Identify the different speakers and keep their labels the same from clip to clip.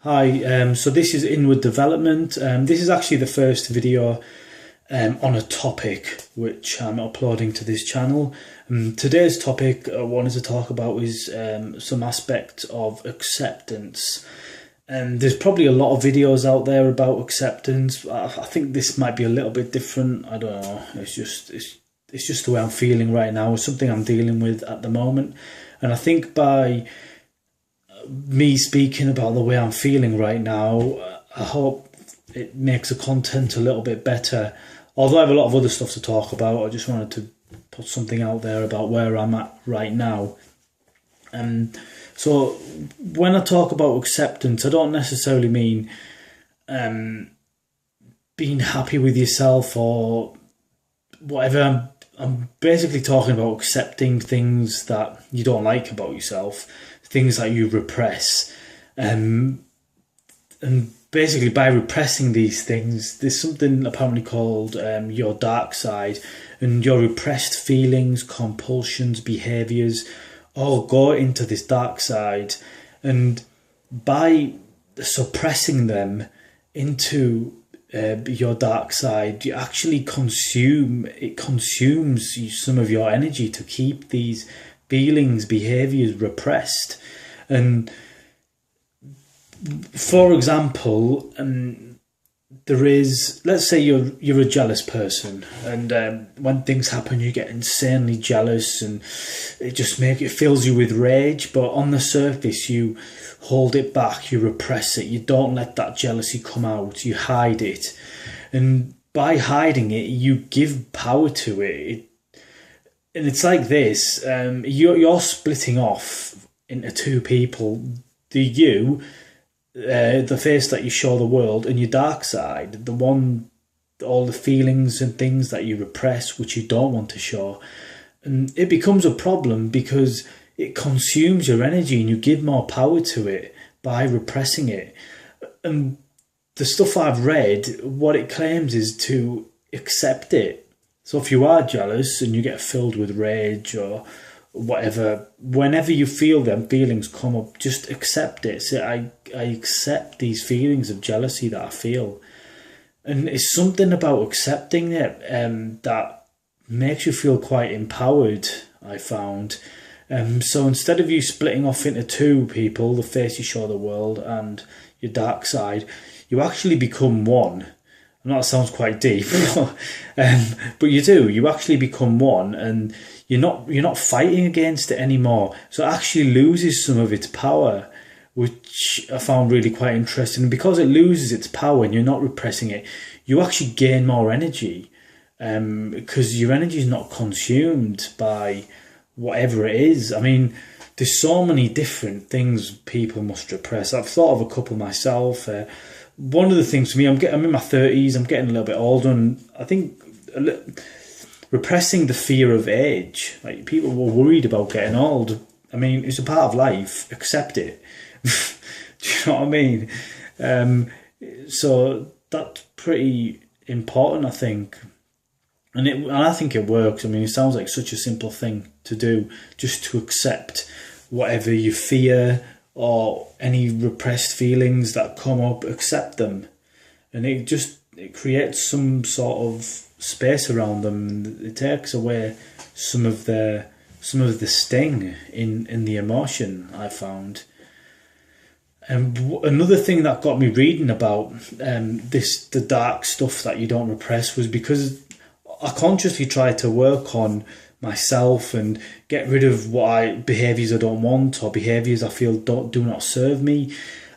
Speaker 1: Hi, so this is Inward Development. This is actually the first video on a topic which I'm uploading to this channel. Today's topic I wanted to talk about is some aspects of acceptance. There's probably a lot of videos out there about acceptance. I think this might be a little bit different. I don't know. It's just the way I'm feeling right now. It's something I'm dealing with at the moment, and I think by me speaking about the way I'm feeling right now, I hope it makes the content a little bit better. Although I have a lot of other stuff to talk about, I just wanted to put something out there about where I'm at right now. So when I talk about acceptance, I don't necessarily mean being happy with yourself or whatever. I'm basically talking about accepting things that you don't like about yourself, things that you repress. And basically by repressing these things, there's something apparently called your dark side, and your repressed feelings, compulsions, behaviours all go into this dark side. And by suppressing them into your dark side, you actually consumes some of your energy to keep these feelings, behaviours repressed. And for example, there is, let's say you're a jealous person, and when things happen you get insanely jealous and it fills you with rage, but on the surface you hold it back, you repress it, you don't let that jealousy come out, you hide it. And by hiding it, you give power to it. And it's like this, you're splitting off into two people, the face that you show the world, and your dark side, the one, all the feelings and things that you repress, which you don't want to show. And it becomes a problem because it consumes your energy and you give more power to it by repressing it. And the stuff I've read, what it claims is to accept it. So if you are jealous and you get filled with rage or whatever, whenever you feel them feelings come up, just accept it. Say, I accept these feelings of jealousy that I feel. And it's something about accepting it that makes you feel quite empowered, I found. So instead of you splitting off into two people, the face you show the world and your dark side, you actually become one. I know that sounds quite deep, but you do. You actually become one, and you're not fighting against it anymore. So it actually loses some of its power, which I found really quite interesting. And because it loses its power and you're not repressing it, you actually gain more energy, because your energy is not consumed by whatever it is. I mean, there's so many different things people must repress. I've thought of a couple myself. One of the things for me, I'm in my 30s, I'm getting a little bit older, and I think repressing the fear of age. Like, people were worried about getting old. I mean, it's a part of life. Accept it. Do you know what I mean? So that's pretty important, I think. And I think it works. I mean, it sounds like such a simple thing to do, just to accept whatever you fear or any repressed feelings that come up, accept them. And it creates some sort of space around them. It takes away some of the sting in the emotion, I found. And another thing that got me reading about the dark stuff that you don't repress was because I consciously tried to work on myself and get rid of behaviours I don't want, or behaviours I feel do not serve me.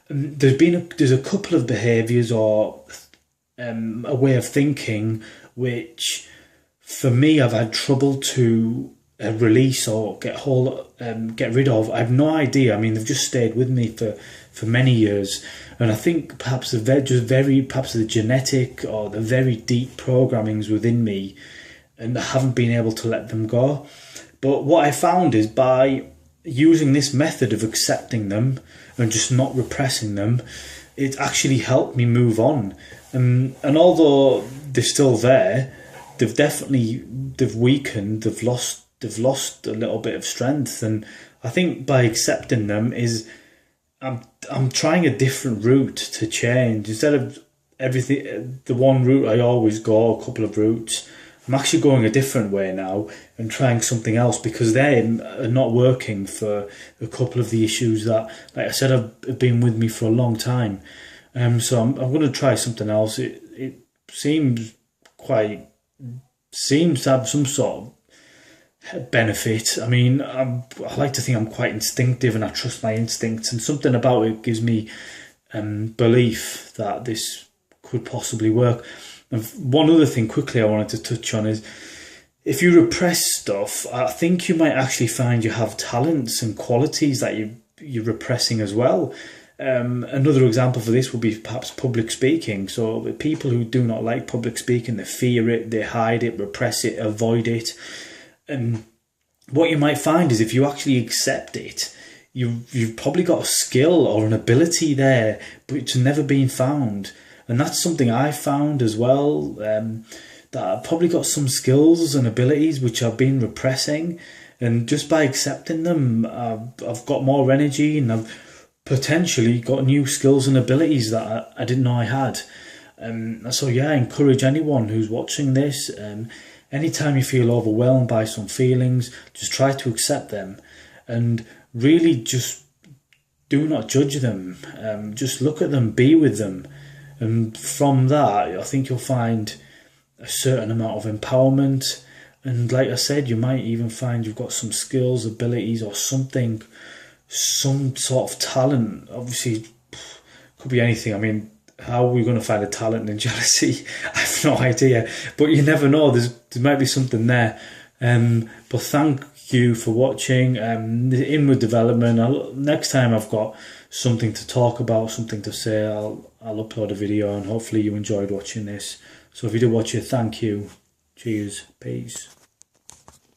Speaker 1: There's a couple of behaviours or a way of thinking which, for me, I've had trouble to release or get rid of. I have no idea. I mean, they've just stayed with me for many years, and I think perhaps the genetic or the very deep programmings within me, and I haven't been able to let them go. But what I found is, by using this method of accepting them and just not repressing them, it actually helped me move on. And although they're still there, they've weakened, they've lost a little bit of strength. And I think by accepting them I'm trying a different route to change. Instead of everything, the one route I always go, a couple of routes, I'm actually going a different way now and trying something else, because they are not working for a couple of the issues that, like I said, have been with me for a long time. So I'm going to try something else. It seems to have some sort of benefit. I mean, I like to think I'm quite instinctive and I trust my instincts, and something about it gives me belief that this could possibly work. And one other thing quickly I wanted to touch on is, if you repress stuff, I think you might actually find you have talents and qualities that you're repressing as well. Another example for this would be perhaps public speaking. So people who do not like public speaking, they fear it, they hide it, repress it, avoid it. And what you might find is, if you actually accept it, you've probably got a skill or an ability there, but it's never been found. And that's something I found as well, that I've probably got some skills and abilities which I've been repressing. And just by accepting them, I've got more energy, and I've potentially got new skills and abilities that I didn't know I had. So yeah, I encourage anyone who's watching this, anytime you feel overwhelmed by some feelings, just try to accept them, and really just do not judge them. Just look at them, be with them. And from that, I think you'll find a certain amount of empowerment. And like I said, you might even find you've got some skills, abilities, or something, some sort of talent. Obviously, could be anything. I mean, how are we going to find a talent in jealousy? I have no idea. But you never know. There might be something there. But thank you for watching. The Inward Development. Next time I've got something to talk about, something to say, I'll upload a video, and hopefully you enjoyed watching this. So if you did watch it, thank you. Cheers. Peace.